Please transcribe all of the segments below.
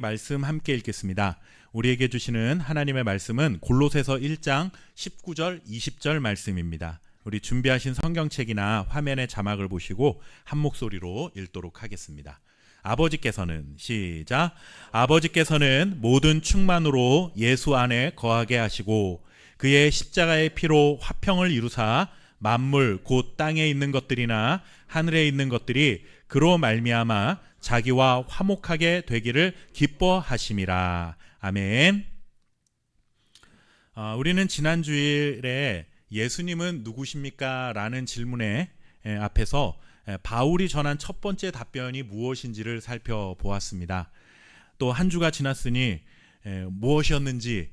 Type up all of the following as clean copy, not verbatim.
말씀 함께 읽겠습니다. 우리에게 주시는 하나님의 말씀은 골로새서 1장 19절 20절 말씀입니다. 우리 준비하신 성경책이나 화면의 자막을 보시고 한 목소리로 읽도록 하겠습니다. 아버지께서는 시작. 아버지께서는 모든 충만으로 예수 안에 거하게 하시고 그의 십자가의 피로 화평을 이루사 만물 곧 땅에 있는 것들이나 하늘에 있는 것들이 그로 말미암아 자기와 화목하게 되기를 기뻐하심이라. 아멘. 우리는 지난 주일에 예수님은 누구십니까? 라는 질문에 앞에서 바울이 전한 첫 번째 답변이 무엇인지를 살펴보았습니다. 또 한 주가 지났으니 무엇이었는지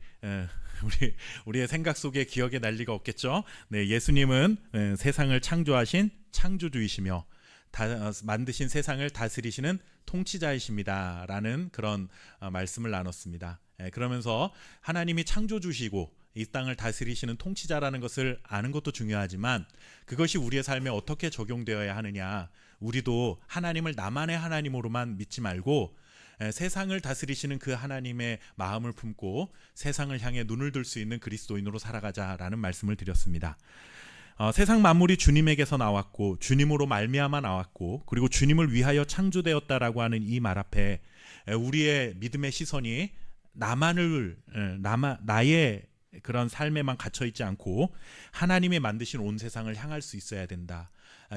우리의 생각 속에 기억에 날 리가 없겠죠. 네, 예수님은 세상을 창조하신 창조주이시며 만드신 세상을 다스리시는 통치자이십니다 라는 그런 말씀을 나눴습니다. 그러면서 하나님이 창조주시고 이 땅을 다스리시는 통치자라는 것을 아는 것도 중요하지만 그것이 우리의 삶에 어떻게 적용되어야 하느냐, 우리도 하나님을 나만의 하나님으로만 믿지 말고 세상을 다스리시는 그 하나님의 마음을 품고 세상을 향해 눈을 들 수 있는 그리스도인으로 살아가자라는 말씀을 드렸습니다. 세상 만물이 주님에게서 나왔고 주님으로 말미암아 나왔고 그리고 주님을 위하여 창조되었다라고 하는 이 말 앞에 우리의 믿음의 시선이 나의 그런 삶에만 갇혀 있지 않고 하나님이 만드신 온 세상을 향할 수 있어야 된다.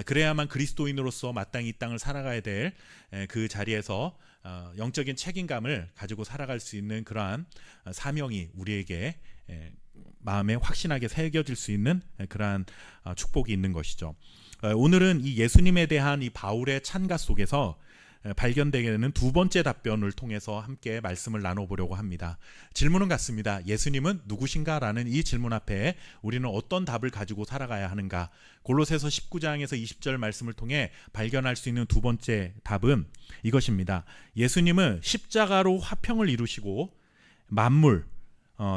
그래야만 그리스도인으로서 마땅히 이 땅을 살아가야 될 그 자리에서 영적인 책임감을 가지고 살아갈 수 있는 그러한 사명이 우리에게 마음에 확신하게 새겨질 수 있는 그러한 축복이 있는 것이죠. 오늘은 이 예수님에 대한 이 바울의 찬가 속에서 발견되게 되는 두 번째 답변을 통해서 함께 말씀을 나눠보려고 합니다. 질문은 같습니다. 예수님은 누구신가? 라는 이 질문 앞에 우리는 어떤 답을 가지고 살아가야 하는가? 골로새서 19장에서 20절 말씀을 통해 발견할 수 있는 두 번째 답은 이것입니다. 예수님은 십자가로 화평을 이루시고 만물,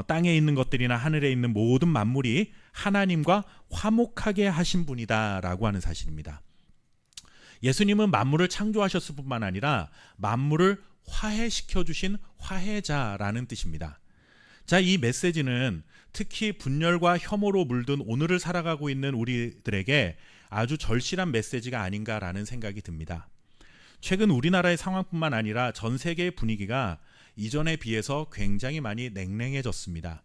땅에 있는 것들이나 하늘에 있는 모든 만물이 하나님과 화목하게 하신 분이다 라고 하는 사실입니다. 예수님은 만물을 창조하셨을 뿐만 아니라 만물을 화해시켜 주신 화해자라는 뜻입니다. 자, 이 메시지는 특히 분열과 혐오로 물든 오늘을 살아가고 있는 우리들에게 아주 절실한 메시지가 아닌가라는 생각이 듭니다. 최근 우리나라의 상황뿐만 아니라 전 세계의 분위기가 이전에 비해서 굉장히 많이 냉랭해졌습니다.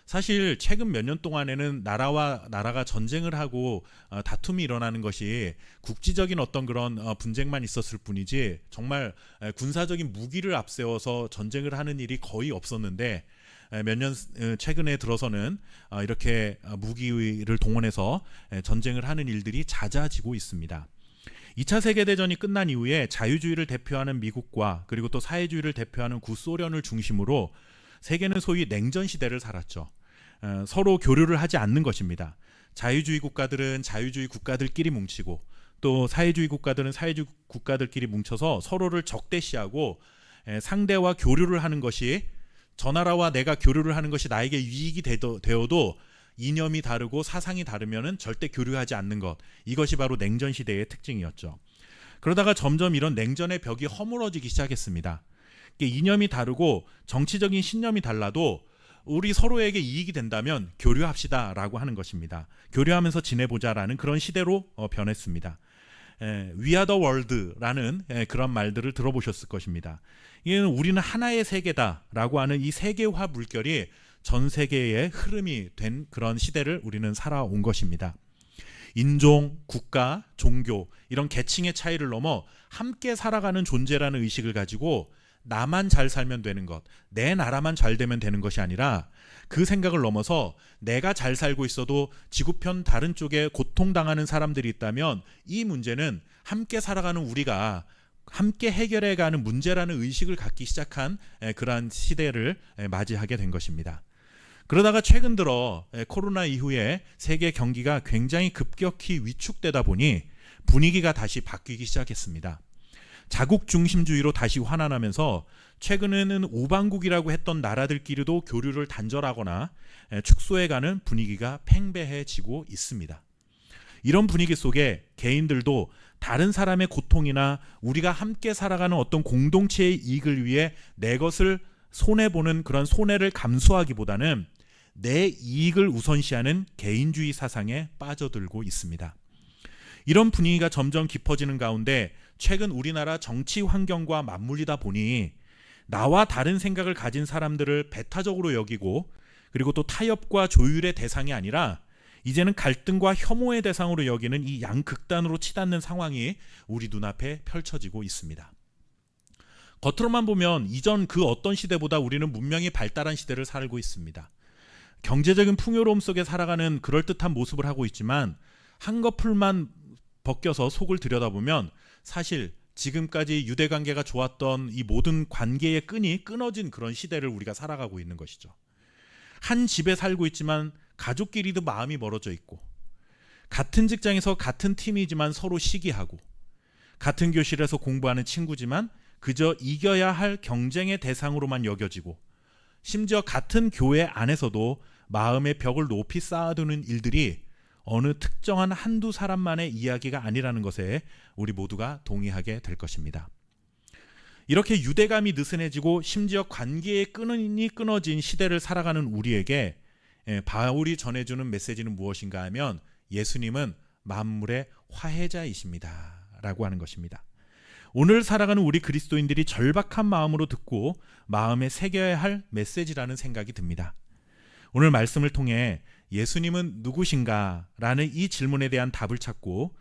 사실 최근 몇 년 동안에는 나라와 나라가 전쟁을 하고 다툼이 일어나는 것이 국지적인 어떤 그런 분쟁만 있었을 뿐이지 정말 군사적인 무기를 앞세워서 전쟁을 하는 일이 거의 없었는데 몇 년 최근에 들어서는 이렇게 무기를 동원해서 전쟁을 하는 일들이 잦아지고 있습니다. 2차 세계대전이 끝난 이후에 자유주의를 대표하는 미국과 그리고 또 사회주의를 대표하는 구소련을 중심으로 세계는 소위 냉전 시대를 살았죠. 서로 교류를 하지 않는 것입니다. 자유주의 국가들은 자유주의 국가들끼리 뭉치고 또 사회주의 국가들은 사회주의 국가들끼리 뭉쳐서 서로를 적대시하고 상대와 교류를 하는 것이, 저 나라와 내가 교류를 하는 것이 나에게 유익이 되어도 이념이 다르고 사상이 다르면은 절대 교류하지 않는 것, 이것이 바로 냉전 시대의 특징이었죠. 그러다가 점점 이런 냉전의 벽이 허물어지기 시작했습니다. 이념이 다르고 정치적인 신념이 달라도 우리 서로에게 이익이 된다면 교류합시다 라고 하는 것입니다. 교류하면서 지내보자라는 그런 시대로 변했습니다. We are the world 라는 그런 말들을 들어보셨을 것입니다. 이는 우리는 하나의 세계다 라고 하는 이 세계화 물결이 전 세계의 흐름이 된 그런 시대를 우리는 살아온 것입니다. 인종, 국가, 종교 이런 계층의 차이를 넘어 함께 살아가는 존재라는 의식을 가지고 나만 잘 살면 되는 것, 내 나라만 잘 되면 되는 것이 아니라 그 생각을 넘어서 내가 잘 살고 있어도 지구편 다른 쪽에 고통당하는 사람들이 있다면 이 문제는 함께 살아가는 우리가 함께 해결해가는 문제라는 의식을 갖기 시작한 그러한 시대를 맞이하게 된 것입니다. 그러다가 최근 들어 코로나 이후에 세계 경기가 굉장히 급격히 위축되다 보니 분위기가 다시 바뀌기 시작했습니다. 자국 중심주의로 다시 환환하면서 최근에는 우방국이라고 했던 나라들끼리도 교류를 단절하거나 축소해가는 분위기가 팽배해지고 있습니다. 이런 분위기 속에 개인들도 다른 사람의 고통이나 우리가 함께 살아가는 어떤 공동체의 이익을 위해 내 것을 손해보는 그런 손해를 감수하기보다는 내 이익을 우선시하는 개인주의 사상에 빠져들고 있습니다. 이런 분위기가 점점 깊어지는 가운데 최근 우리나라 정치 환경과 맞물리다 보니 나와 다른 생각을 가진 사람들을 배타적으로 여기고 그리고 또 타협과 조율의 대상이 아니라 이제는 갈등과 혐오의 대상으로 여기는 이 양극단으로 치닫는 상황이 우리 눈앞에 펼쳐지고 있습니다. 겉으로만 보면 이전 그 어떤 시대보다 우리는 문명이 발달한 시대를 살고 있습니다. 경제적인 풍요로움 속에 살아가는 그럴듯한 모습을 하고 있지만 한꺼풀만 벗겨서 속을 들여다보면 사실 지금까지 유대관계가 좋았던 이 모든 관계의 끈이 끊어진 그런 시대를 우리가 살아가고 있는 것이죠. 한 집에 살고 있지만 가족끼리도 마음이 멀어져 있고, 같은 직장에서 같은 팀이지만 서로 시기하고, 같은 교실에서 공부하는 친구지만 그저 이겨야 할 경쟁의 대상으로만 여겨지고, 심지어 같은 교회 안에서도 마음의 벽을 높이 쌓아두는 일들이 어느 특정한 한두 사람만의 이야기가 아니라는 것에 우리 모두가 동의하게 될 것입니다. 이렇게 유대감이 느슨해지고 심지어 관계의 끈이 끊어진 시대를 살아가는 우리에게 바울이 전해주는 메시지는 무엇인가 하면 예수님은 만물의 화해자이십니다 라고 하는 것입니다. 오늘 살아가는 우리 그리스도인들이 절박한 마음으로 듣고 마음에 새겨야 할 메시지라는 생각이 듭니다. 오늘 말씀을 통해 예수님은 누구신가? 라는 이 질문에 대한 답을 찾고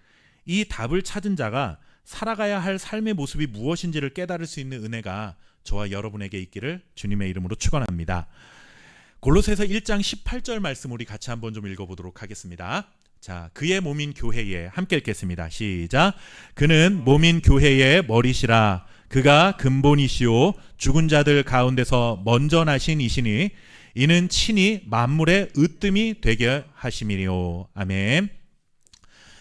이 답을 찾은 자가 살아가야 할 삶의 모습이 무엇인지를 깨달을 수 있는 은혜가 저와 여러분에게 있기를 주님의 이름으로 축원합니다. 골로새서 1장 18절 말씀 우리 같이 한번 좀 읽어보도록 하겠습니다. 자, 그의 몸인 교회에 함께 읽겠습니다. 시작. 그는 몸인 교회의 머리시라. 그가 근본이시오 죽은 자들 가운데서 먼저 나신 이시니 이는 친히 만물의 으뜸이 되게 하심이니요. 아멘.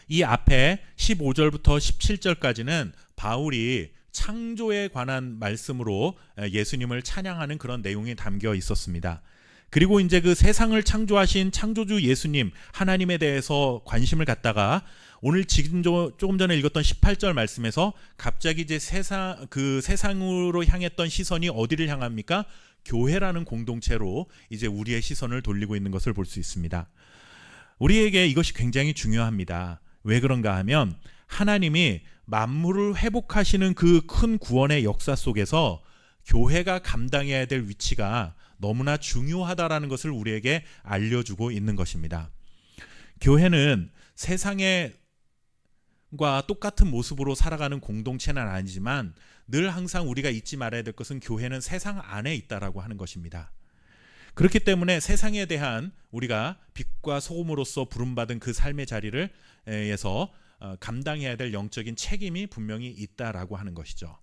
이 앞에 15절부터 17절까지는 바울이 창조에 관한 말씀으로 예수님을 찬양하는 그런 내용이 담겨 있었습니다. 그리고 이제 그 세상을 창조하신 창조주 예수님 하나님에 대해서 관심을 갖다가 오늘 지금 조금 전에 읽었던 18절 말씀에서 갑자기 이제 세상으로 향했던 시선이 어디를 향합니까? 교회라는 공동체로 이제 우리의 시선을 돌리고 있는 것을 볼 수 있습니다. 우리에게 이것이 굉장히 중요합니다. 왜 그런가 하면 하나님이 만물을 회복하시는 그 큰 구원의 역사 속에서 교회가 감당해야 될 위치가 너무나 중요하다라는 것을 우리에게 알려주고 있는 것입니다. 교회는 세상과 똑같은 모습으로 살아가는 공동체는 아니지만 늘 항상 우리가 잊지 말아야 될 것은 교회는 세상 안에 있다라고 하는 것입니다. 그렇기 때문에 세상에 대한 우리가 빛과 소금으로서 부름받은 그 삶의 자리를 에서 감당해야 될 영적인 책임이 분명히 있다라고 하는 것이죠.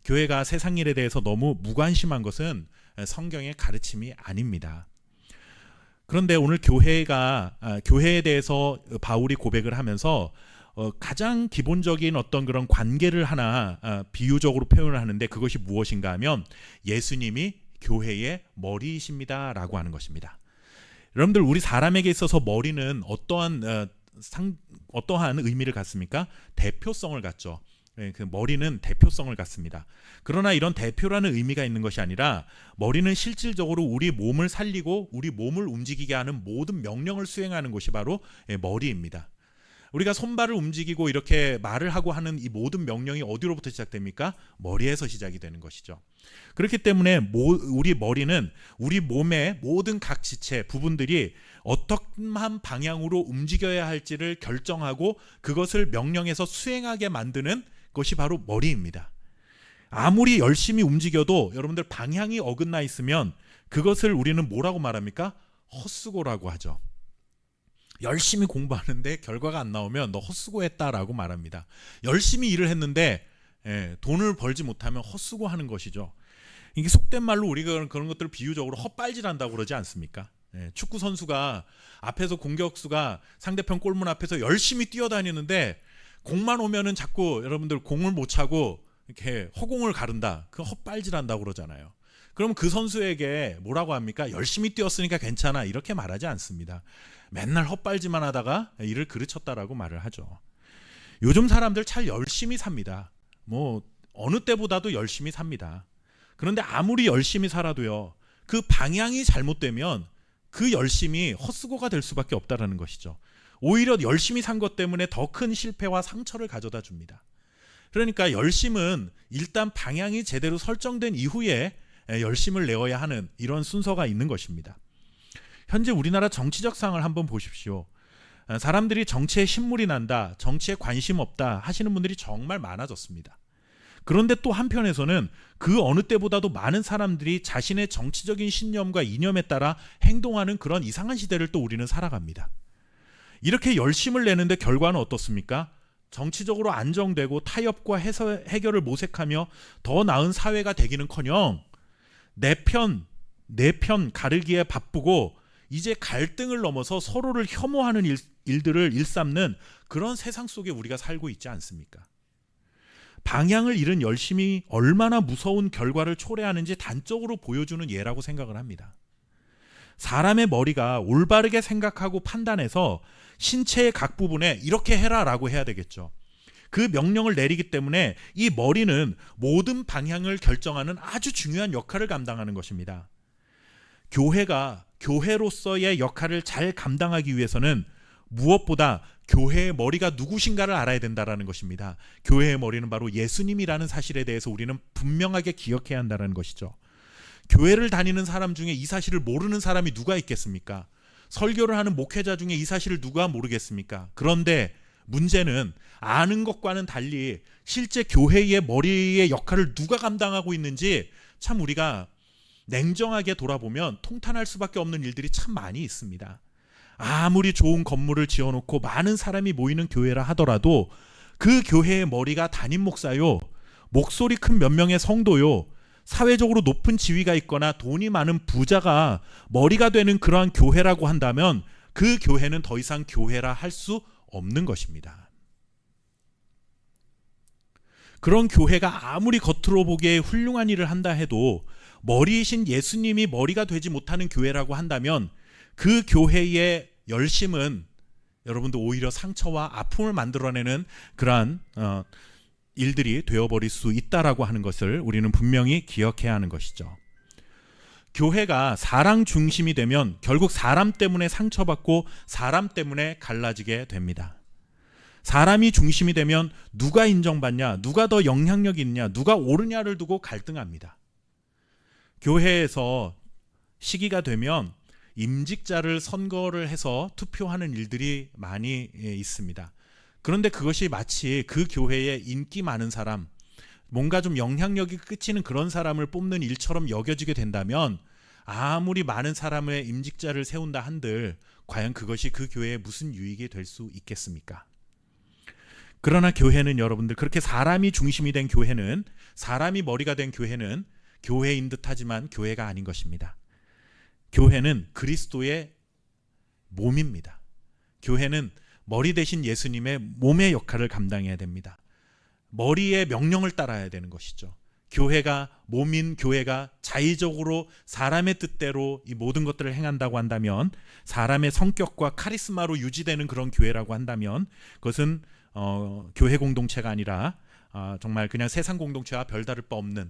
교회가 세상 일에 대해서 너무 무관심한 것은 성경의 가르침이 아닙니다. 그런데 오늘 교회에 대해서 바울이 고백을 하면서 가장 기본적인 어떤 그런 관계를 하나 비유적으로 표현을 하는데 그것이 무엇인가 하면 예수님이 교회의 머리이십니다 라고 하는 것입니다. 여러분들 우리 사람에게 있어서 머리는 어떠한 의미를 갖습니까? 대표성을 갖죠. 그 머리는 대표성을 갖습니다. 그러나 이런 대표라는 의미가 있는 것이 아니라 머리는 실질적으로 우리 몸을 살리고 우리 몸을 움직이게 하는 모든 명령을 수행하는 것이 바로 머리입니다. 우리가 손발을 움직이고 이렇게 말을 하고 하는 이 모든 명령이 어디로부터 시작됩니까? 머리에서 시작이 되는 것이죠. 그렇기 때문에 우리 머리는 우리 몸의 모든 각 지체 부분들이 어떠한 방향으로 움직여야 할지를 결정하고 그것을 명령해서 수행하게 만드는 것이 바로 머리입니다. 아무리 열심히 움직여도 여러분들 방향이 어긋나 있으면 그것을 우리는 뭐라고 말합니까? 헛수고라고 하죠. 열심히 공부하는데 결과가 안 나오면 너 헛수고했다라고 말합니다. 열심히 일을 했는데 돈을 벌지 못하면 헛수고하는 것이죠. 이게 속된 말로 우리가 그런 것들을 비유적으로 헛발질한다고 그러지 않습니까? 축구 선수가 앞에서 공격수가 상대편 골문 앞에서 열심히 뛰어다니는데 공만 오면은 자꾸 여러분들 공을 못 차고 이렇게 허공을 가른다. 그 헛발질한다고 그러잖아요. 그럼 그 선수에게 뭐라고 합니까? 열심히 뛰었으니까 괜찮아 이렇게 말하지 않습니다. 맨날 헛발질만 하다가 일을 그르쳤다라고 말을 하죠. 요즘 사람들 참 열심히 삽니다. 뭐 어느 때보다도 열심히 삽니다. 그런데 아무리 열심히 살아도요, 그 방향이 잘못되면 그 열심이 헛수고가 될 수밖에 없다라는 것이죠. 오히려 열심히 산 것 때문에 더 큰 실패와 상처를 가져다 줍니다. 그러니까 열심은 일단 방향이 제대로 설정된 이후에 열심을 내어야 하는 이런 순서가 있는 것입니다. 현재 우리나라 정치적 상황을 한번 보십시오. 사람들이 정치에 신물이 난다, 정치에 관심 없다 하시는 분들이 정말 많아졌습니다. 그런데 또 한편에서는 그 어느 때보다도 많은 사람들이 자신의 정치적인 신념과 이념에 따라 행동하는 그런 이상한 시대를 또 우리는 살아갑니다. 이렇게 열심을 내는데 결과는 어떻습니까? 정치적으로 안정되고 타협과 해결을 모색하며 더 나은 사회가 되기는커녕 내 편 가르기에 바쁘고 이제 갈등을 넘어서 서로를 혐오하는 일들을 일삼는 그런 세상 속에 우리가 살고 있지 않습니까? 방향을 잃은 열심이 얼마나 무서운 결과를 초래하는지 단적으로 보여주는 예라고 생각을 합니다. 사람의 머리가 올바르게 생각하고 판단해서 신체의 각 부분에 이렇게 해라라고 해야 되겠죠. 그 명령을 내리기 때문에 이 머리는 모든 방향을 결정하는 아주 중요한 역할을 감당하는 것입니다. 교회가 교회로서의 역할을 잘 감당하기 위해서는 무엇보다 교회의 머리가 누구신가를 알아야 된다는 것입니다. 교회의 머리는 바로 예수님이라는 사실에 대해서 우리는 분명하게 기억해야 한다는 것이죠. 교회를 다니는 사람 중에 이 사실을 모르는 사람이 누가 있겠습니까? 설교를 하는 목회자 중에 이 사실을 누가 모르겠습니까? 그런데 문제는 아는 것과는 달리 실제 교회의 머리의 역할을 누가 감당하고 있는지 참 우리가 냉정하게 돌아보면 통탄할 수밖에 없는 일들이 참 많이 있습니다. 아무리 좋은 건물을 지어놓고 많은 사람이 모이는 교회라 하더라도 그 교회의 머리가 담임 목사요, 목소리 큰 몇 명의 성도요, 사회적으로 높은 지위가 있거나 돈이 많은 부자가 머리가 되는 그러한 교회라고 한다면 그 교회는 더 이상 교회라 할 수 없는 것입니다. 그런 교회가 아무리 겉으로 보기에 훌륭한 일을 한다 해도 머리이신 예수님이 머리가 되지 못하는 교회라고 한다면 그 교회의 열심은 여러분들 오히려 상처와 아픔을 만들어내는 그러한 일들이 되어버릴 수 있다라고 하는 것을 우리는 분명히 기억해야 하는 것이죠. 교회가 사랑 중심이 되면 결국 사람 때문에 상처받고 사람 때문에 갈라지게 됩니다. 사람이 중심이 되면 누가 인정받냐, 누가 더 영향력이 있냐, 누가 옳으냐를 두고 갈등합니다. 교회에서 시기가 되면 임직자를 선거를 해서 투표하는 일들이 많이 있습니다. 그런데 그것이 마치 그 교회에 인기 많은 사람, 뭔가 좀 영향력이 끼치는 그런 사람을 뽑는 일처럼 여겨지게 된다면 아무리 많은 사람의 임직자를 세운다 한들 과연 그것이 그 교회에 무슨 유익이 될 수 있겠습니까? 그러나 교회는 여러분들 그렇게 사람이 중심이 된 교회는, 사람이 머리가 된 교회는 교회인 듯하지만 교회가 아닌 것입니다. 교회는 그리스도의 몸입니다. 교회는 머리 대신 예수님의 몸의 역할을 감당해야 됩니다. 머리의 명령을 따라야 되는 것이죠. 교회가, 몸인 교회가 자의적으로 사람의 뜻대로 이 모든 것들을 행한다고 한다면, 사람의 성격과 카리스마로 유지되는 그런 교회라고 한다면 그것은 교회 공동체가 아니라 정말 그냥 세상 공동체와 별다를 바 없는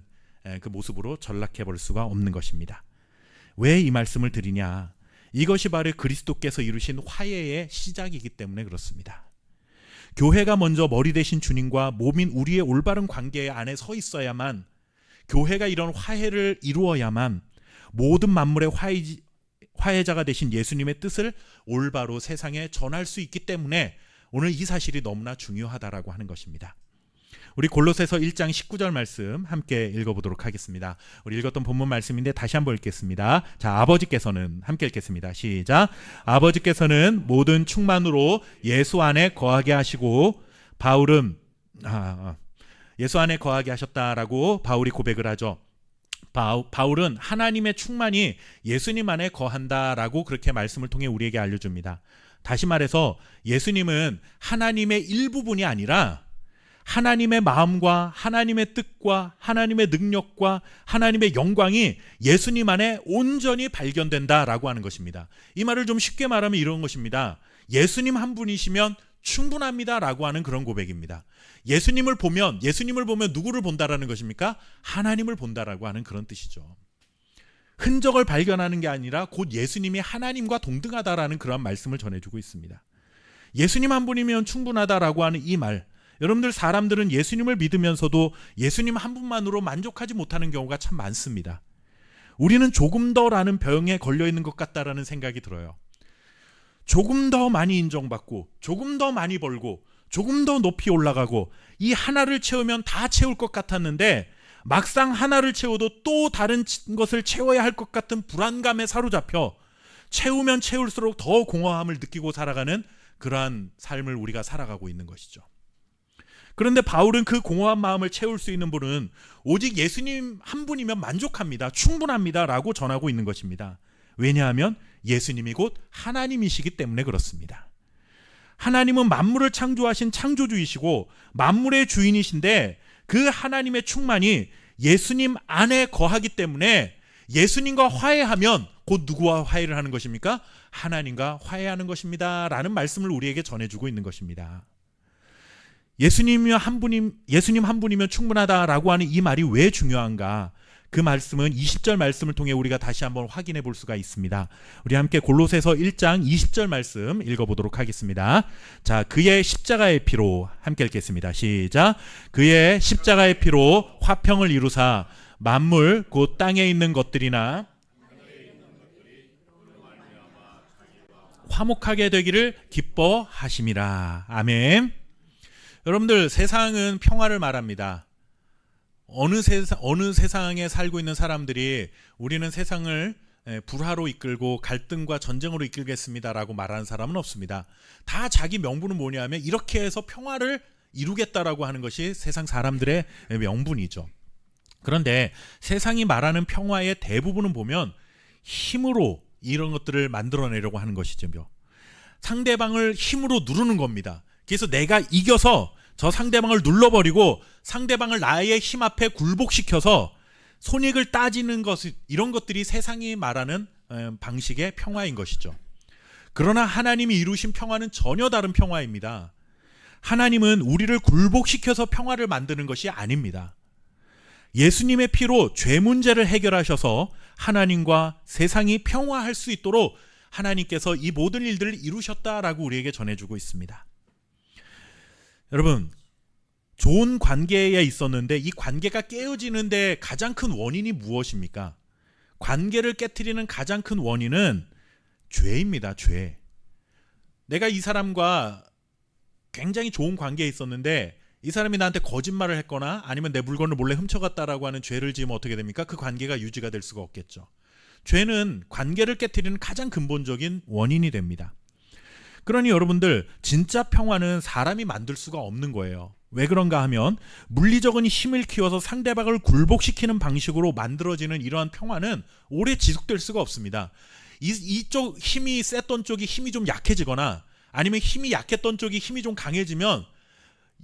그 모습으로 전락해 볼 수가 없는 것입니다. 왜 이 말씀을 드리냐? 이것이 바로 그리스도께서 이루신 화해의 시작이기 때문에 그렇습니다. 교회가 먼저 머리 대신 주님과 몸인 우리의 올바른 관계 안에 서 있어야만, 교회가 이런 화해를 이루어야만 모든 만물의 화해자가 되신 예수님의 뜻을 올바로 세상에 전할 수 있기 때문에 오늘 이 사실이 너무나 중요하다라고 하는 것입니다. 우리 골로새서 1장 19절 말씀 함께 읽어보도록 하겠습니다. 우리 읽었던 본문 말씀인데 다시 한번 읽겠습니다. 자, 아버지께서는, 함께 읽겠습니다. 시작. 아버지께서는 모든 충만으로 예수 안에 거하게 하시고, 바울은 예수 안에 거하게 하셨다라고 바울이 고백을 하죠. 바울은 하나님의 충만이 예수님 안에 거한다라고 그렇게 말씀을 통해 우리에게 알려줍니다. 다시 말해서 예수님은 하나님의 일부분이 아니라 하나님의 마음과 하나님의 뜻과 하나님의 능력과 하나님의 영광이 예수님 안에 온전히 발견된다라고 하는 것입니다. 이 말을 좀 쉽게 말하면 이런 것입니다. 예수님 한 분이시면 충분합니다라고 하는 그런 고백입니다. 예수님을 보면 누구를 본다라는 것입니까? 하나님을 본다라고 하는 그런 뜻이죠. 흔적을 발견하는 게 아니라 곧 예수님이 하나님과 동등하다라는 그런 말씀을 전해주고 있습니다. 예수님 한 분이면 충분하다라고 하는 이 말, 여러분들 사람들은 예수님을 믿으면서도 예수님 한 분만으로 만족하지 못하는 경우가 참 많습니다. 우리는 조금 더라는 병에 걸려있는 것 같다라는 생각이 들어요. 조금 더 많이 인정받고 조금 더 많이 벌고 조금 더 높이 올라가고 이 하나를 채우면 다 채울 것 같았는데 막상 하나를 채워도 또 다른 것을 채워야 할 것 같은 불안감에 사로잡혀 채우면 채울수록 더 공허함을 느끼고 살아가는 그러한 삶을 우리가 살아가고 있는 것이죠. 그런데 바울은 그 공허한 마음을 채울 수 있는 분은 오직 예수님 한 분이면 만족합니다. 충분합니다 라고 전하고 있는 것입니다. 왜냐하면 예수님이 곧 하나님이시기 때문에 그렇습니다. 하나님은 만물을 창조하신 창조주이시고 만물의 주인이신데 그 하나님의 충만이 예수님 안에 거하기 때문에 예수님과 화해하면 곧 누구와 화해를 하는 것입니까? 하나님과 화해하는 것입니다 라는 말씀을 우리에게 전해주고 있는 것입니다. 예수님 한 분이면 충분하다라고 하는 이 말이 왜 중요한가? 그 말씀은 20절 말씀을 통해 우리가 다시 한번 확인해 볼 수가 있습니다. 우리 함께 골로새서 1장 20절 말씀 읽어보도록 하겠습니다. 자, 그의 십자가의 피로 함께 읽겠습니다. 시작. 그의 십자가의 피로 화평을 이루사 만물 곧 땅에 있는 것들이나 화목하게 되기를 기뻐하심이라. 아멘. 여러분들, 세상은 평화를 말합니다. 어느 세상에 살고 있는 사람들이 우리는 세상을 불화로 이끌고 갈등과 전쟁으로 이끌겠습니다라고 말하는 사람은 없습니다. 다 자기 명분은 뭐냐면 이렇게 해서 평화를 이루겠다라고 하는 것이 세상 사람들의 명분이죠. 그런데 세상이 말하는 평화의 대부분은 보면 힘으로 이런 것들을 만들어내려고 하는 것이죠. 상대방을 힘으로 누르는 겁니다. 그래서 내가 이겨서 저 상대방을 눌러버리고 상대방을 나의 힘 앞에 굴복시켜서 손익을 따지는 것, 이런 것들이 세상이 말하는 방식의 평화인 것이죠. 그러나 하나님이 이루신 평화는 전혀 다른 평화입니다. 하나님은 우리를 굴복시켜서 평화를 만드는 것이 아닙니다. 예수님의 피로 죄 문제를 해결하셔서 하나님과 세상이 평화할 수 있도록 하나님께서 이 모든 일들을 이루셨다라고 우리에게 전해주고 있습니다. 여러분, 좋은 관계에 있었는데 이 관계가 깨어지는데 가장 큰 원인이 무엇입니까? 관계를 깨트리는 가장 큰 원인은 죄입니다. 죄. 내가 이 사람과 굉장히 좋은 관계에 있었는데 이 사람이 나한테 거짓말을 했거나 아니면 내 물건을 몰래 훔쳐갔다라고 하는 죄를 지으면 어떻게 됩니까? 그 관계가 유지가 될 수가 없겠죠. 죄는 관계를 깨트리는 가장 근본적인 원인이 됩니다. 그러니 여러분들, 진짜 평화는 사람이 만들 수가 없는 거예요. 왜 그런가 하면 물리적인 힘을 키워서 상대방을 굴복시키는 방식으로 만들어지는 이러한 평화는 오래 지속될 수가 없습니다. 이쪽 힘이 셌던 쪽이 힘이 좀 약해지거나 아니면 힘이 약했던 쪽이 힘이 좀 강해지면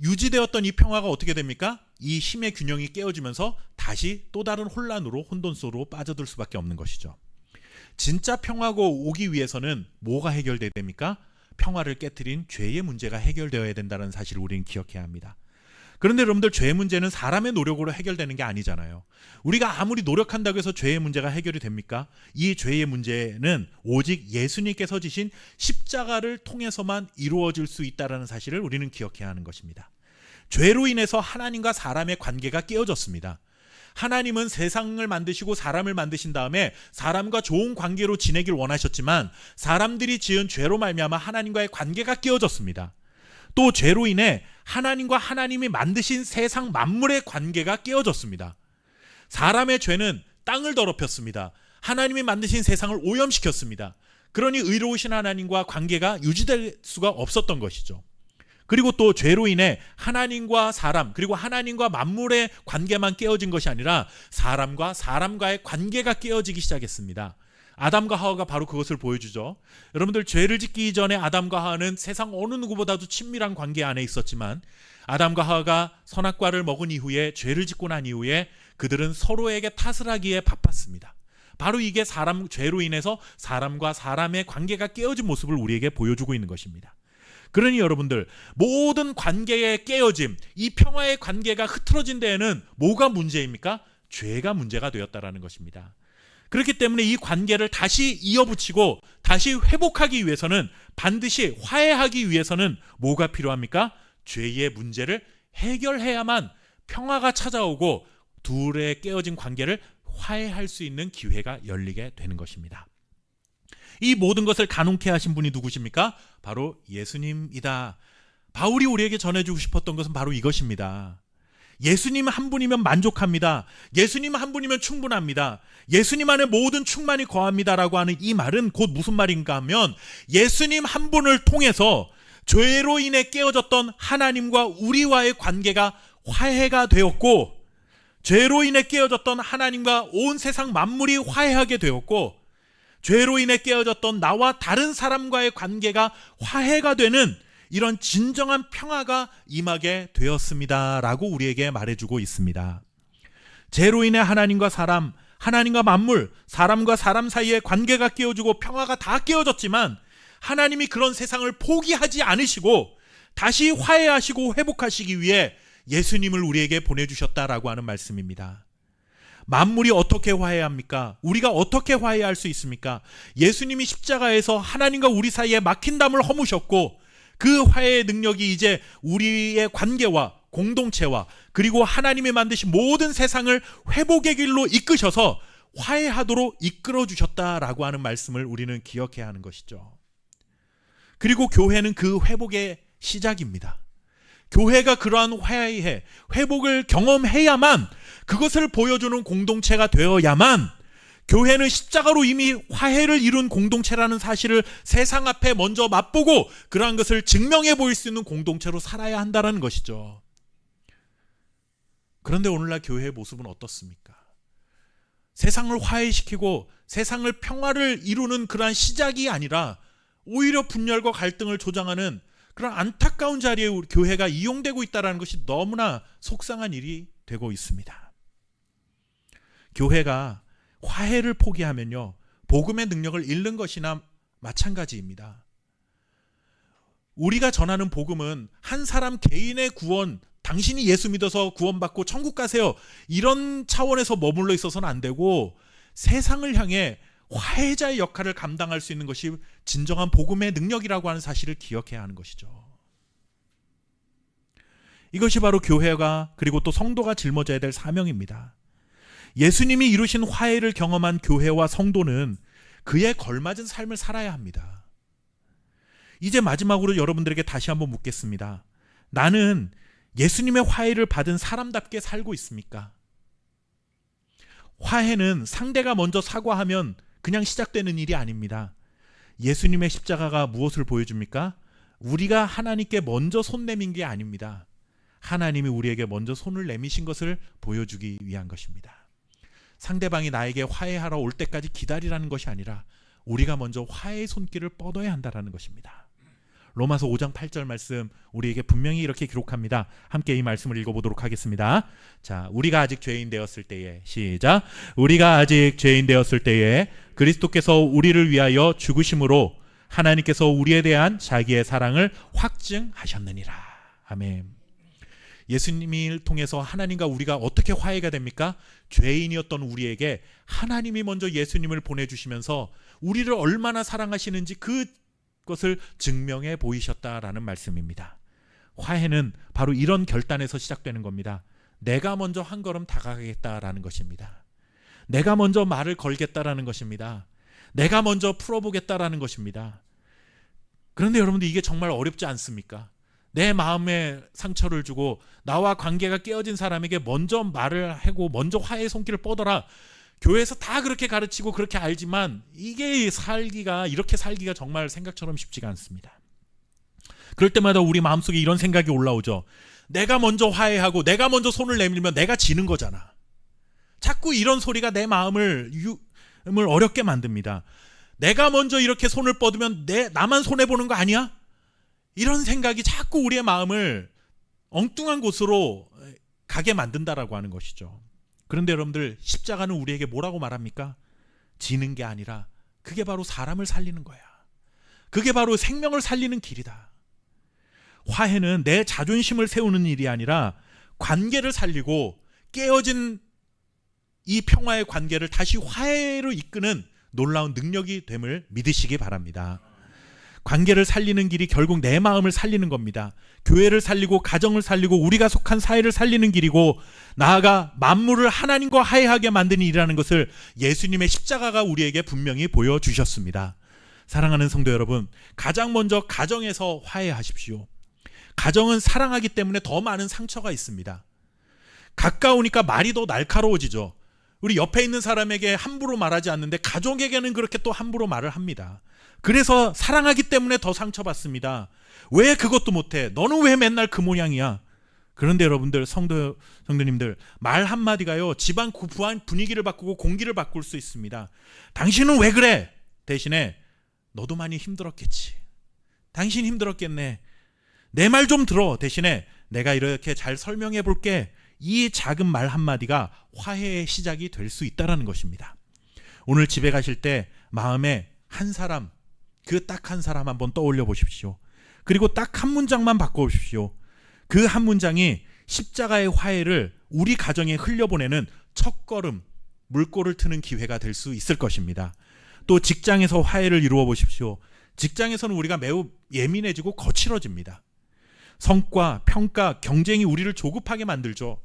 유지되었던 이 평화가 어떻게 됩니까? 이 힘의 균형이 깨어지면서 다시 또 다른 혼란으로, 혼돈속으로 빠져들 수밖에 없는 것이죠. 진짜 평화가 오기 위해서는 뭐가 해결돼야 됩니까? 평화를 깨트린 죄의 문제가 해결되어야 된다는 사실을 우리는 기억해야 합니다. 그런데 여러분들, 죄의 문제는 사람의 노력으로 해결되는 게 아니잖아요. 우리가 아무리 노력한다고 해서 죄의 문제가 해결이 됩니까? 이 죄의 문제는 오직 예수님께서 지신 십자가를 통해서만 이루어질 수 있다는 사실을 우리는 기억해야 하는 것입니다. 죄로 인해서 하나님과 사람의 관계가 깨어졌습니다. 하나님은 세상을 만드시고 사람을 만드신 다음에 사람과 좋은 관계로 지내길 원하셨지만 사람들이 지은 죄로 말미암아 하나님과의 관계가 깨어졌습니다. 또 죄로 인해 하나님과 하나님이 만드신 세상 만물의 관계가 깨어졌습니다. 사람의 죄는 땅을 더럽혔습니다. 하나님이 만드신 세상을 오염시켰습니다. 그러니 의로우신 하나님과 관계가 유지될 수가 없었던 것이죠. 그리고 또 죄로 인해 하나님과 사람, 그리고 하나님과 만물의 관계만 깨어진 것이 아니라 사람과 사람과의 관계가 깨어지기 시작했습니다. 아담과 하와가 바로 그것을 보여주죠. 여러분들, 죄를 짓기 전에 아담과 하와는 세상 어느 누구보다도 친밀한 관계 안에 있었지만 아담과 하와가 선악과를 먹은 이후에, 죄를 짓고 난 이후에 그들은 서로에게 탓을 하기에 바빴습니다. 바로 이게 죄로 인해서 사람과 사람의 관계가 깨어진 모습을 우리에게 보여주고 있는 것입니다. 그러니 여러분들, 모든 관계의 깨어짐, 이 평화의 관계가 흐트러진 데에는 뭐가 문제입니까? 죄가 문제가 되었다라는 것입니다. 그렇기 때문에 이 관계를 다시 이어붙이고 다시 회복하기 위해서는, 반드시 화해하기 위해서는 뭐가 필요합니까? 죄의 문제를 해결해야만 평화가 찾아오고 둘의 깨어진 관계를 화해할 수 있는 기회가 열리게 되는 것입니다. 이 모든 것을 가능케 하신 분이 누구십니까? 바로 예수님이다. 바울이 우리에게 전해주고 싶었던 것은 바로 이것입니다. 예수님 한 분이면 만족합니다. 예수님 한 분이면 충분합니다. 예수님 안에 모든 충만이 거합니다라고 하는 이 말은 곧 무슨 말인가 하면, 예수님 한 분을 통해서 죄로 인해 깨어졌던 하나님과 우리와의 관계가 화해가 되었고, 죄로 인해 깨어졌던 하나님과 온 세상 만물이 화해하게 되었고, 죄로 인해 깨어졌던 나와 다른 사람과의 관계가 화해가 되는 이런 진정한 평화가 임하게 되었습니다 라고 우리에게 말해주고 있습니다. 죄로 인해 하나님과 사람, 하나님과 만물, 사람과 사람 사이의 관계가 깨어지고 평화가 다 깨어졌지만, 하나님이 그런 세상을 포기하지 않으시고 다시 화해하시고 회복하시기 위해 예수님을 우리에게 보내주셨다라고 하는 말씀입니다. 만물이 어떻게 화해합니까? 우리가 어떻게 화해할 수 있습니까? 예수님이 십자가에서 하나님과 우리 사이에 막힌 담을 허무셨고, 그 화해의 능력이 이제 우리의 관계와 공동체와 그리고 하나님이 만드신 모든 세상을 회복의 길로 이끄셔서 화해하도록 이끌어 주셨다라고 하는 말씀을 우리는 기억해야 하는 것이죠. 그리고 교회는 그 회복의 시작입니다. 교회가 그러한 화해, 회복을 경험해야만, 그것을 보여주는 공동체가 되어야만, 교회는 십자가로 이미 화해를 이룬 공동체라는 사실을 세상 앞에 먼저 맛보고 그러한 것을 증명해 보일 수 있는 공동체로 살아야 한다는 것이죠. 그런데 오늘날 교회의 모습은 어떻습니까? 세상을 화해시키고 세상을 평화를 이루는 그러한 시작이 아니라 오히려 분열과 갈등을 조장하는 그런 안타까운 자리에 우리 교회가 이용되고 있다는 것이 너무나 속상한 일이 되고 있습니다. 교회가 화해를 포기하면요, 복음의 능력을 잃는 것이나 마찬가지입니다. 우리가 전하는 복음은 한 사람 개인의 구원, 당신이 예수 믿어서 구원받고 천국 가세요, 이런 차원에서 머물러 있어서는 안 되고, 세상을 향해 화해자의 역할을 감당할 수 있는 것이 진정한 복음의 능력이라고 하는 사실을 기억해야 하는 것이죠. 이것이 바로 교회가 그리고 또 성도가 짊어져야 될 사명입니다. 예수님이 이루신 화해를 경험한 교회와 성도는 그에 걸맞은 삶을 살아야 합니다. 이제 마지막으로 여러분들에게 다시 한번 묻겠습니다. 나는 예수님의 화해를 받은 사람답게 살고 있습니까? 화해는 상대가 먼저 사과하면 그냥 시작되는 일이 아닙니다. 예수님의 십자가가 무엇을 보여줍니까? 우리가 하나님께 먼저 손 내민 게 아닙니다. 하나님이 우리에게 먼저 손을 내미신 것을 보여주기 위한 것입니다. 상대방이 나에게 화해하러 올 때까지 기다리라는 것이 아니라 우리가 먼저 화해의 손길을 뻗어야 한다는 것입니다. 로마서 5장 8절 말씀 우리에게 분명히 이렇게 기록합니다. 함께 이 말씀을 읽어보도록 하겠습니다. 자, 우리가 아직 죄인 되었을 때에, 시작. 우리가 아직 죄인 되었을 때에 그리스도께서 우리를 위하여 죽으심으로 하나님께서 우리에 대한 자기의 사랑을 확증하셨느니라. 아멘. 예수님을 통해서 하나님과 우리가 어떻게 화해가 됩니까? 죄인이었던 우리에게 하나님이 먼저 예수님을 보내주시면서 우리를 얼마나 사랑하시는지 그것을 증명해 보이셨다라는 말씀입니다. 화해는 바로 이런 결단에서 시작되는 겁니다. 내가 먼저 한 걸음 다가가겠다라는 것입니다. 내가 먼저 말을 걸겠다라는 것입니다. 내가 먼저 풀어보겠다라는 것입니다. 그런데 여러분들, 이게 정말 어렵지 않습니까? 내 마음에 상처를 주고 나와 관계가 깨어진 사람에게 먼저 말을 하고 먼저 화해의 손길을 뻗어라. 교회에서 다 그렇게 가르치고 그렇게 알지만 이렇게 살기가 정말 생각처럼 쉽지가 않습니다. 그럴 때마다 우리 마음속에 이런 생각이 올라오죠. 내가 먼저 화해하고 내가 먼저 손을 내밀면 내가 지는 거잖아. 자꾸 이런 소리가 내 마음을 어렵게 만듭니다. 내가 먼저 이렇게 손을 뻗으면 나만 손해보는 거 아니야? 이런 생각이 자꾸 우리의 마음을 엉뚱한 곳으로 가게 만든다라고 하는 것이죠. 그런데 여러분들, 십자가는 우리에게 뭐라고 말합니까? 지는 게 아니라 그게 바로 사람을 살리는 거야. 그게 바로 생명을 살리는 길이다. 화해는 내 자존심을 세우는 일이 아니라 관계를 살리고 깨어진 이 평화의 관계를 다시 화해로 이끄는 놀라운 능력이 됨을 믿으시기 바랍니다. 관계를 살리는 길이 결국 내 마음을 살리는 겁니다. 교회를 살리고 가정을 살리고 우리가 속한 사회를 살리는 길이고, 나아가 만물을 하나님과 화해하게 만드는 일이라는 것을 예수님의 십자가가 우리에게 분명히 보여주셨습니다. 사랑하는 성도 여러분, 가장 먼저 가정에서 화해하십시오. 가정은 사랑하기 때문에 더 많은 상처가 있습니다. 가까우니까 말이 더 날카로워지죠. 우리 옆에 있는 사람에게 함부로 말하지 않는데 가족에게는 그렇게 또 함부로 말을 합니다. 그래서 사랑하기 때문에 더 상처받습니다. 왜 그것도 못해? 너는 왜 맨날 그 모양이야? 그런데 여러분들, 성도님들, 말 한마디가요 집안 분위기를 바꾸고 공기를 바꿀 수 있습니다. 당신은 왜 그래? 대신에 너도 많이 힘들었겠지. 당신 힘들었겠네. 내 말 좀 들어. 대신에 내가 이렇게 잘 설명해 볼게. 이 작은 말 한마디가 화해의 시작이 될 수 있다는 것입니다. 오늘 집에 가실 때 마음에 한 사람, 그 딱 한 사람 한번 떠올려 보십시오. 그리고 딱 한 문장만 바꿔보십시오. 그 한 문장이 십자가의 화해를 우리 가정에 흘려보내는 첫걸음, 물꼬를 트는 기회가 될 수 있을 것입니다. 또 직장에서 화해를 이루어 보십시오. 직장에서는 우리가 매우 예민해지고 거칠어집니다. 성과, 평가, 경쟁이 우리를 조급하게 만들죠.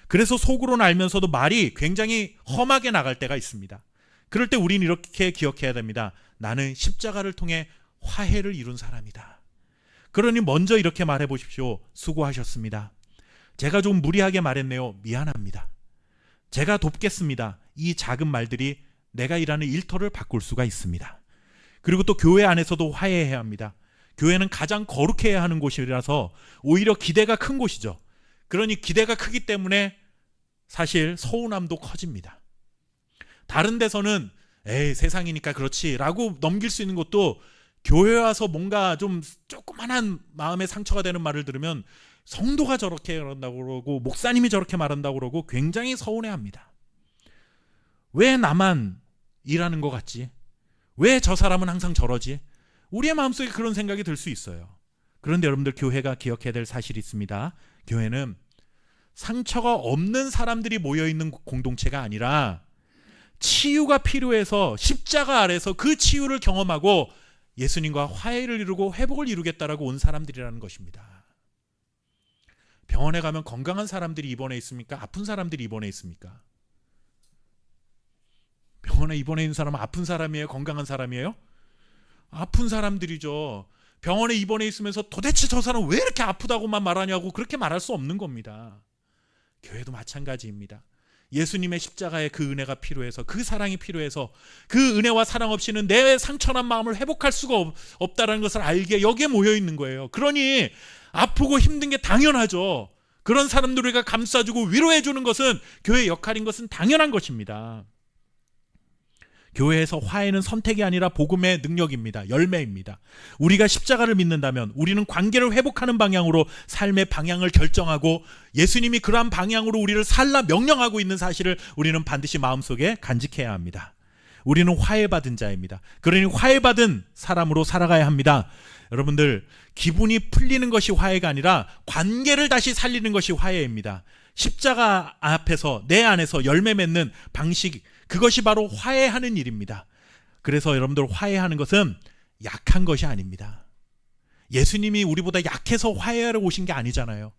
그래서 속으로는 알면서도 말이 굉장히 험하게 나갈 때가 있습니다. 그럴 때 우리는 이렇게 기억해야 됩니다. 나는 십자가를 통해 화해를 이룬 사람이다. 그러니 먼저 이렇게 말해 보십시오. 수고하셨습니다. 제가 좀 무리하게 말했네요. 미안합니다. 제가 돕겠습니다. 이 작은 말들이 내가 일하는 일터를 바꿀 수가 있습니다. 그리고 또 교회 안에서도 화해해야 합니다. 교회는 가장 거룩해야 하는 곳이라서 오히려 기대가 큰 곳이죠. 그러니 기대가 크기 때문에 사실 서운함도 커집니다. 다른 데서는 에이 세상이니까 그렇지 라고 넘길 수 있는 것도, 교회 와서 뭔가 좀 조그만한 마음의 상처가 되는 말을 들으면 성도가 저렇게 그런다고 그러고 목사님이 저렇게 말한다고 그러고 굉장히 서운해합니다. 왜 나만 일하는 것 같지? 왜 저 사람은 항상 저러지? 우리의 마음속에 그런 생각이 들 수 있어요. 그런데 여러분들, 교회가 기억해야 될 사실이 있습니다. 교회는 상처가 없는 사람들이 모여있는 공동체가 아니라 치유가 필요해서 십자가 아래서 그 치유를 경험하고 예수님과 화해를 이루고 회복을 이루겠다라고 온 사람들이라는 것입니다. 병원에 가면 건강한 사람들이 입원해 있습니까? 아픈 사람들이 입원해 있습니까? 병원에 입원해 있는 사람은 아픈 사람이에요? 건강한 사람이에요? 아픈 사람들이죠. 병원에 입원해 있으면서 도대체 저 사람 왜 이렇게 아프다고만 말하냐고 그렇게 말할 수 없는 겁니다. 교회도 마찬가지입니다. 예수님의 십자가의 그 은혜가 필요해서, 그 사랑이 필요해서, 그 은혜와 사랑 없이는 내 상처난 마음을 회복할 수가 없다는 것을 알기에 여기에 모여 있는 거예요. 그러니 아프고 힘든 게 당연하죠. 그런 사람들을 우리가 감싸주고 위로해 주는 것은 교회의 역할인 것은 당연한 것입니다. 교회에서 화해는 선택이 아니라 복음의 능력입니다. 열매입니다. 우리가 십자가를 믿는다면 우리는 관계를 회복하는 방향으로 삶의 방향을 결정하고 예수님이 그러한 방향으로 우리를 살라 명령하고 있는 사실을 우리는 반드시 마음속에 간직해야 합니다. 우리는 화해받은 자입니다. 그러니 화해받은 사람으로 살아가야 합니다. 여러분들, 기분이 풀리는 것이 화해가 아니라 관계를 다시 살리는 것이 화해입니다. 십자가 앞에서 내 안에서 열매 맺는 방식, 그것이 바로 화해하는 일입니다. 그래서 여러분들, 화해하는 것은 약한 것이 아닙니다. 예수님이 우리보다 약해서 화해하러 오신 게 아니잖아요.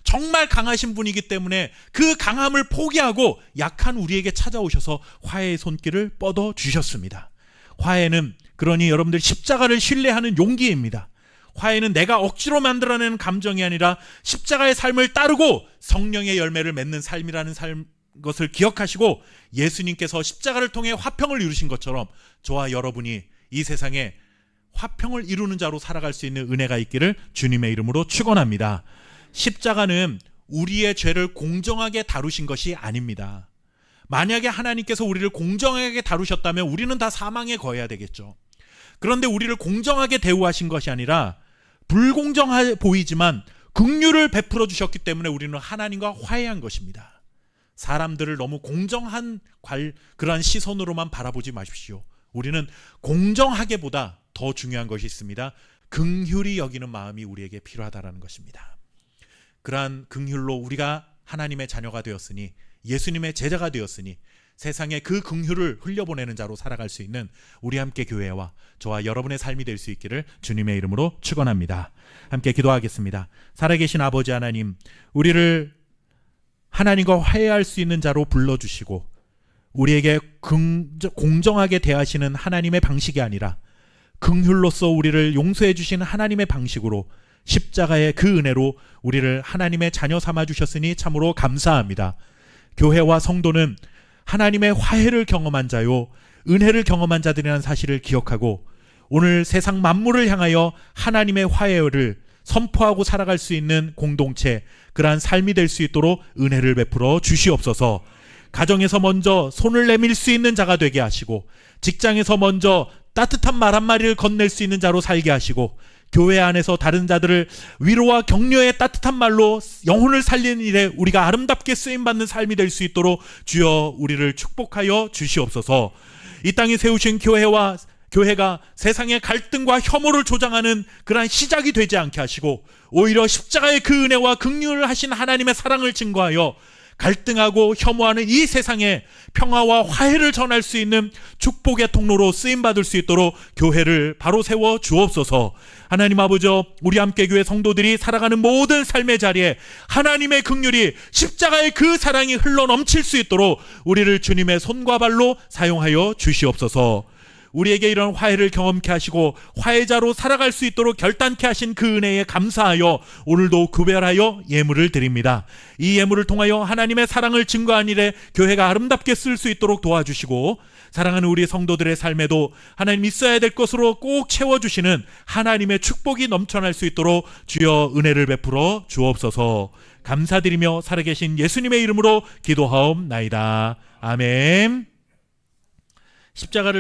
정말 강하신 분이기 때문에 그 강함을 포기하고 약한 우리에게 찾아오셔서 화해의 손길을 뻗어 주셨습니다. 화해는 그러니 여러분들 십자가를 신뢰하는 용기입니다. 화해는 내가 억지로 만들어내는 감정이 아니라 십자가의 삶을 따르고 성령의 열매를 맺는 삶이라는 것을 기억하시고, 예수님께서 십자가를 통해 화평을 이루신 것처럼 저와 여러분이 이 세상에 화평을 이루는 자로 살아갈 수 있는 은혜가 있기를 주님의 이름으로 축원합니다. 십자가는 우리의 죄를 공정하게 다루신 것이 아닙니다. 만약에 하나님께서 우리를 공정하게 다루셨다면 우리는 다 사망에 거해야 되겠죠. 그런데 우리를 공정하게 대우하신 것이 아니라 불공정해 보이지만 긍휼을 베풀어 주셨기 때문에 우리는 하나님과 화해한 것입니다. 사람들을 너무 공정한 그러한 시선으로만 바라보지 마십시오. 우리는 공정하게보다 더 중요한 것이 있습니다. 긍휼히 여기는 마음이 우리에게 필요하다라는 것입니다. 그러한 긍휼로 우리가 하나님의 자녀가 되었으니, 예수님의 제자가 되었으니, 세상에 그 긍휼을 흘려보내는 자로 살아갈 수 있는 우리 함께 교회와 저와 여러분의 삶이 될 수 있기를 주님의 이름으로 축원합니다. 함께 기도하겠습니다. 살아계신 아버지 하나님, 우리를 하나님과 화해할 수 있는 자로 불러주시고 우리에게 공정하게 대하시는 하나님의 방식이 아니라 긍휼로서 우리를 용서해 주시는 하나님의 방식으로, 십자가의 그 은혜로 우리를 하나님의 자녀 삼아 주셨으니 참으로 감사합니다. 교회와 성도는 하나님의 화해를 경험한 자요, 은혜를 경험한 자들이라는 사실을 기억하고 오늘 세상 만물을 향하여 하나님의 화해를 선포하고 살아갈 수 있는 공동체, 그러한 삶이 될 수 있도록 은혜를 베풀어 주시옵소서. 가정에서 먼저 손을 내밀 수 있는 자가 되게 하시고, 직장에서 먼저 따뜻한 말 한마디를 건넬 수 있는 자로 살게 하시고, 교회 안에서 다른 자들을 위로와 격려의 따뜻한 말로 영혼을 살리는 일에 우리가 아름답게 쓰임받는 삶이 될 수 있도록 주여 우리를 축복하여 주시옵소서. 이 땅에 세우신 교회가 세상의 갈등과 혐오를 조장하는 그러한 시작이 되지 않게 하시고, 오히려 십자가의 그 은혜와 긍휼을 하신 하나님의 사랑을 증거하여 갈등하고 혐오하는 이 세상에 평화와 화해를 전할 수 있는 축복의 통로로 쓰임받을 수 있도록 교회를 바로 세워 주옵소서. 하나님 아버지, 우리 함께교회 성도들이 살아가는 모든 삶의 자리에 하나님의 긍휼이, 십자가의 그 사랑이 흘러 넘칠 수 있도록 우리를 주님의 손과 발로 사용하여 주시옵소서. 우리에게 이런 화해를 경험케 하시고 화해자로 살아갈 수 있도록 결단케 하신 그 은혜에 감사하여 오늘도 구별하여 예물을 드립니다. 이 예물을 통하여 하나님의 사랑을 증거한 일에 교회가 아름답게 쓸 수 있도록 도와주시고, 사랑하는 우리 성도들의 삶에도 하나님 있어야 될 것으로 꼭 채워주시는 하나님의 축복이 넘쳐날 수 있도록 주여 은혜를 베풀어 주옵소서. 감사드리며 살아계신 예수님의 이름으로 기도하옵나이다. 아멘. 십자가를